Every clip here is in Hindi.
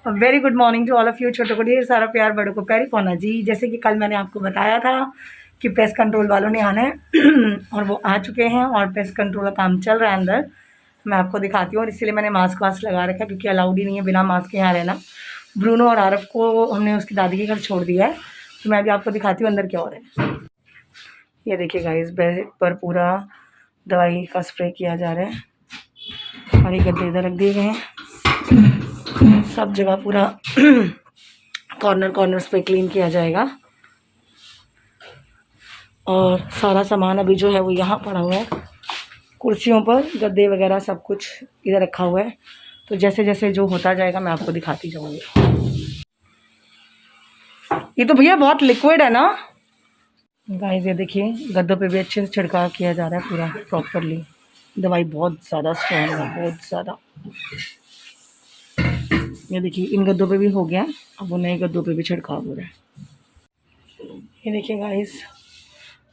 Very good morning to all of you. छोटों को ढेर सारा प्यार, बड़ों को प्यारी पौना जी। जैसे कि कल मैंने आपको बताया था कि पेस्ट कंट्रोल वालों ने आना है और वो आ चुके हैं और पेस्ट कंट्रोल का काम चल रहा है अंदर। मैं आपको दिखाती हूँ और इसीलिए मैंने मास्क वास्क लगा रखा है क्योंकि अलाउड ही नहीं है बिना मास्क के यहाँ रहना। ब्रूनो और आरफ को हमने उसकी दादी के घर छोड़ दिया है, तो मैं भी आपको दिखाती हूँ अंदर क्या हो रहा है। ये देखिए गाइस, बेड पर पूरा दवाई का स्प्रे किया जा रहा है और ये गद्दे इधर रख दिए गए हैं। सब जगह पूरा कॉर्नर कॉर्नर्स पे क्लीन किया जाएगा और सारा सामान अभी जो है वो यहाँ पड़ा हुआ है, कुर्सियों पर गद्दे वगैरह सब कुछ इधर रखा हुआ है। तो जैसे जैसे जो होता जाएगा मैं आपको दिखाती जाऊँगी। ये तो भैया बहुत लिक्विड है ना गाइस। ये देखिए गद्दों पे भी अच्छे से छिड़काव किया जा रहा है पूरा प्रॉपरली। दवाई बहुत ज़्यादा स्ट्रॉन्ग है, बहुत ज़्यादा। ये देखिए इन गद्दों पे भी हो गया, अब वो नए गद्दों पे भी छिड़काव हो रहा है। ये देखिए गाइस,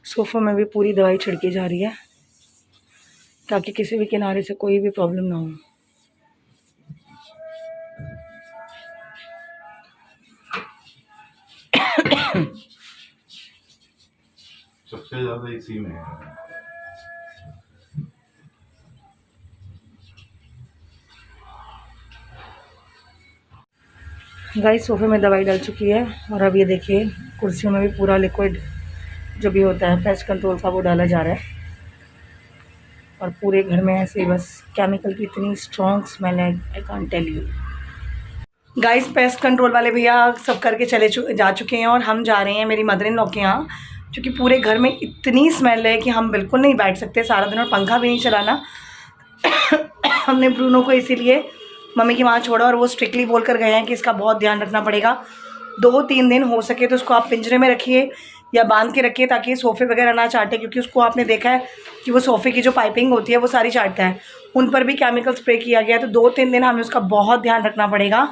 सोफ़ा में भी पूरी दवाई छिड़की जा रही है ताकि किसी भी किनारे से कोई भी प्रॉब्लम ना हो। सबसे ज़्यादा इसी में है। गाइस सोफ़े में दवाई डल चुकी है और अब ये देखिए कुर्सियों में भी पूरा लिक्विड जो भी होता है पेस्ट कंट्रोल का वो डाला जा रहा है और पूरे घर में ऐसे ही बस केमिकल की इतनी स्ट्रॉन्ग स्मेल है, I can't tell you. Guys pest control वाले भैया सब करके जा चुके हैं और हम जा रहे हैं मेरी मदर इन लॉ के यहाँ, क्योंकि पूरे घर में इतनी स्मेल है कि हम बिल्कुल नहीं बैठ सकते सारा दिन और पंखा भी नहीं चलाना। हमने ब्रूनो को इसीलिए मम्मी की वहाँ छोड़ा और वो स्ट्रिक्टली बोल कर गए हैं कि इसका बहुत ध्यान रखना पड़ेगा। 2-3 दिन हो सके तो उसको आप पिंजरे में रखिए या बांध के रखिए ताकि सोफ़े वगैरह ना चाटे, क्योंकि उसको आपने देखा है कि वो सोफ़े की जो पाइपिंग होती है वो सारी चाटता है। उन पर भी केमिकल स्प्रे किया गया है, तो 2-3 दिन हमें उसका बहुत ध्यान रखना पड़ेगा।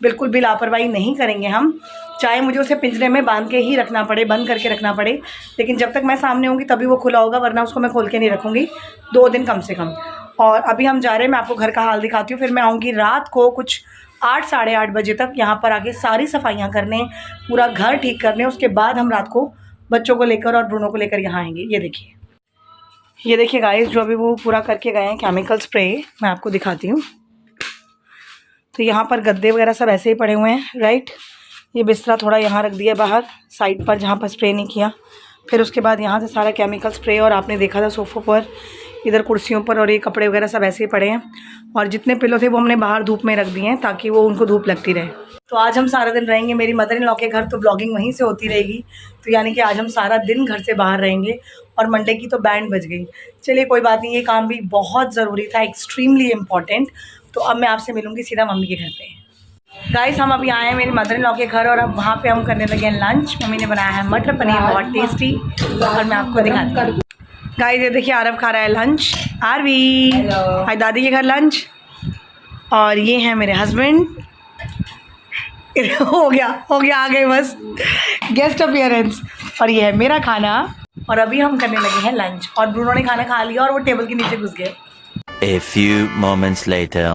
बिल्कुल भी लापरवाही नहीं करेंगे हम, चाहे मुझे उसे पिंजरे में बांध के ही रखना पड़े, बंद करके रखना पड़े, लेकिन जब तक मैं सामने होंगी तभी वो खुला होगा, वरना उसको मैं खोल के नहीं रखूँगी 2 दिन कम से कम। और अभी हम जा रहे हैं, मैं आपको घर का हाल दिखाती हूँ। फिर मैं आऊँगी रात को कुछ 8 साढ़े 8 बजे तक यहाँ पर आके सारी सफाइयाँ करने, पूरा घर ठीक करने। उसके बाद हम रात को बच्चों को लेकर और ब्रूनो को लेकर यहाँ आएंगे। ये देखिए गाइस, जो अभी वो पूरा करके गए हैं केमिकल स्प्रे, मैं आपको दिखाती हूँ। तो यहाँ पर गद्दे वगैरह सब ऐसे ही पड़े हुए हैं, राइट। ये बिस्तरा थोड़ा यहाँ रख दिया बाहर साइड पर जहाँ पर स्प्रे नहीं किया। फिर उसके बाद यहाँ से सारा केमिकल स्प्रे, और आपने देखा था सोफ़ों पर, इधर कुर्सियों पर, और ये कपड़े वगैरह सब ऐसे ही पड़े हैं। और जितने पिलो थे वो हमने बाहर धूप में रख दिए हैं ताकि वो उनको धूप लगती रहे। तो आज हम सारा दिन रहेंगे मेरी मदर इन लॉ के घर, तो ब्लॉगिंग वहीं से होती रहेगी। तो यानी कि आज हम सारा दिन घर से बाहर रहेंगे और मंडे की तो बैंड बज गई। चलिए कोई बात नहीं, ये काम भी बहुत ज़रूरी था, एक्सट्रीमली इम्पॉर्टेंट। तो अब मैं आपसे मिलूँगी सीधा मम्मी के घर पे। गाइस हम अभी आए हैं मेरी मदर इन लॉ के घर और अब वहाँ पे हम करने लगे हैं लंच। मम्मी ने बनाया है मटर पनीर, बहुत टेस्टी, और मैं आपको दिखाती हूँ। गाइस ये देखिए आरव खा रहा है लंच। आरवी हाय दादी के घर लंच। और ये हैं मेरे हस्बैंड। हो गया आ गए बस, गेस्ट अपीयरेंस। और ये है मेरा खाना और अभी हम करने लगे हैं लंच। और ब्रूनो ने खाना खा लिया और वो टेबल के नीचे घुस गए। A few moments later.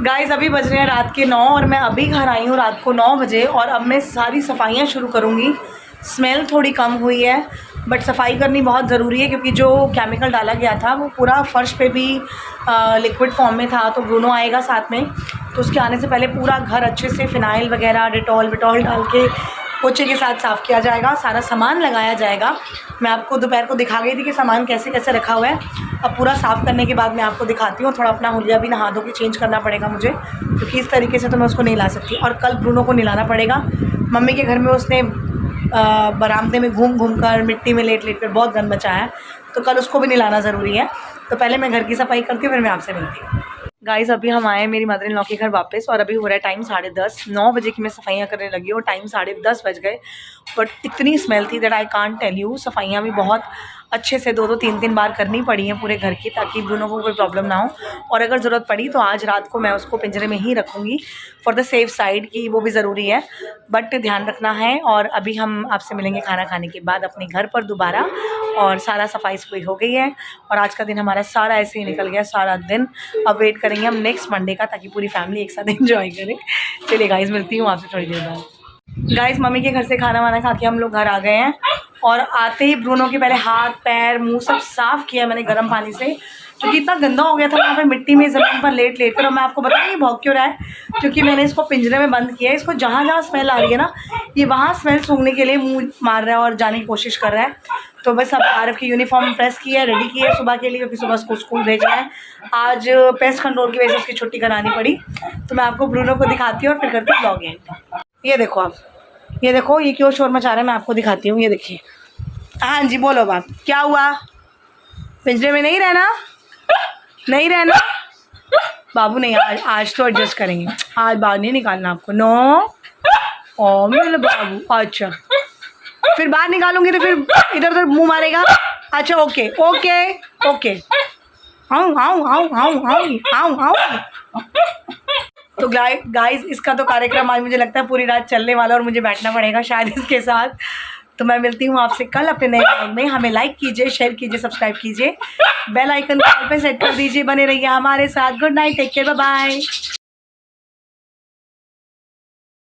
Guys अभी बज रहे हैं रात के 9 और मैं अभी घर आई हूँ रात को 9 बजे और अब मैं सारी सफाइयाँ शुरू करूँगी। स्मेल थोड़ी कम हुई है बट सफाई करनी बहुत ज़रूरी है, क्योंकि जो केमिकल डाला गया था वो पूरा फर्श पे भी लिक्विड फॉर्म में था। तो ब्रूनो आएगा साथ में, तो उसके आने से पहले पूरा घर अच्छे से फिनाइल वगैरह डिटॉल डाल के पोछे के साथ साफ़ किया जाएगा, सारा सामान लगाया जाएगा। मैं आपको दोपहर को दिखा गई थी कि सामान कैसे कैसे रखा हुआ है। अब पूरा साफ़ करने के बाद मैं आपको दिखाती हूँ। थोड़ा अपना हुलिया भी नहा धो के चेंज करना पड़ेगा मुझे, क्योंकि इस तरीके से तो मैं उसको नहीं ला सकती। और कल ब्रूनो को नहलाना पड़ेगा। मम्मी के घर में उसने बरामदे में घूम कर मिट्टी में लेट कर बहुत गंद मचाया है, तो कल उसको भी नहलाना ज़रूरी है। तो पहले मैं घर की सफाई करती हूँ, फिर मैं आपसे मिलती हूँ। गाइस अभी हम आए मेरी मदर इन लॉ के घर वापस और अभी हो रहा है टाइम 10:30। 9 बजे की मैं सफाइयाँ करने लगी और टाइम 10:30 बज गए। बट इतनी स्मेल थी that I can't tell you. सफाइयाँ भी बहुत अच्छे से 2-2 3-3 बार करनी पड़ी है पूरे घर की, ताकि ब्रूनो को कोई प्रॉब्लम ना हो। और अगर ज़रूरत पड़ी तो आज रात को मैं उसको पिंजरे में ही रखूँगी फॉर द सेफ साइड, की वो भी ज़रूरी है, बट ध्यान रखना है। और अभी हम आपसे मिलेंगे खाना खाने के बाद अपने घर पर दोबारा, और सारा सफाई सफाई हो गई है और आज का दिन हमारा सारा ऐसे ही निकल गया, सारा दिन। अब वेट करेंगे हम नेक्स्ट मंडे का, ताकि पूरी फैमिली एक साथ एंजॉय करे। चलिए गाइस, मिलती हूँ आपसे थोड़ी देर बाद। गाइस, मम्मी के घर से खाना वाना खा के हम लोग घर आ गए हैं, और आते ही ब्रूनो के पहले हाथ पैर मुंह सब साफ़ किया मैंने गर्म पानी से, क्योंकि इतना गंदा हो गया था वहाँ पे मिट्टी में ज़मीन पर लेट कर। और मैं आपको बताऊँ ये भौंक क्यों रहा है, क्योंकि मैंने इसको पिंजरे में बंद किया है। इसको जहाँ जहाँ स्मेल आ रही है ना, ये वहाँ स्मेल सूंघने के लिए मुंह मार रहा है और जाने की कोशिश कर रहा है। तो बस अब आरफ की यूनिफॉर्म प्रेस की है, रेडी की है सुबह के लिए, क्योंकि सुबह उसको स्कूल भेजना है। आज पेस्ट कंट्रोल की वजह से उसकी छुट्टी करानी पड़ी। तो मैं आपको ब्रूनो को दिखाती हूँ और फिर करती हूँ ब्लॉग एंड। ये देखो आप, ये देखो ये क्यों शोर मचा रहा है, मैं आपको दिखाती हूँ। ये देखिए, हाँ जी बोलो बाप, क्या हुआ? पिंजरे में नहीं रहना, नहीं रहना बाबू, नहीं आज तो एडजस्ट करेंगे, आज बाहर नहीं निकालना आपको। नो ओ मेरे बाबू, अच्छा फिर बाहर निकालूंगी तो फिर इधर उधर मुंह मारेगा। अच्छा ओके ओके ओके, आऊँ आऊँ आऊँ आऊँ आऊँ आऊँ आऊँ। तो गाइस, इसका तो कार्यक्रम आज मुझे लगता है पूरी रात चलने वाला, और मुझे बैठना पड़ेगा शायद इसके साथ। तो मैं मिलती हूँ आपसे कल अपने नए ब्लॉग में। हमें लाइक कीजिए, शेयर कीजिए, सब्सक्राइब कीजिए, बेल आइकन कॉल पे सेट कर दीजिए, बने रहिए हमारे साथ। Good night, take care, bye bye.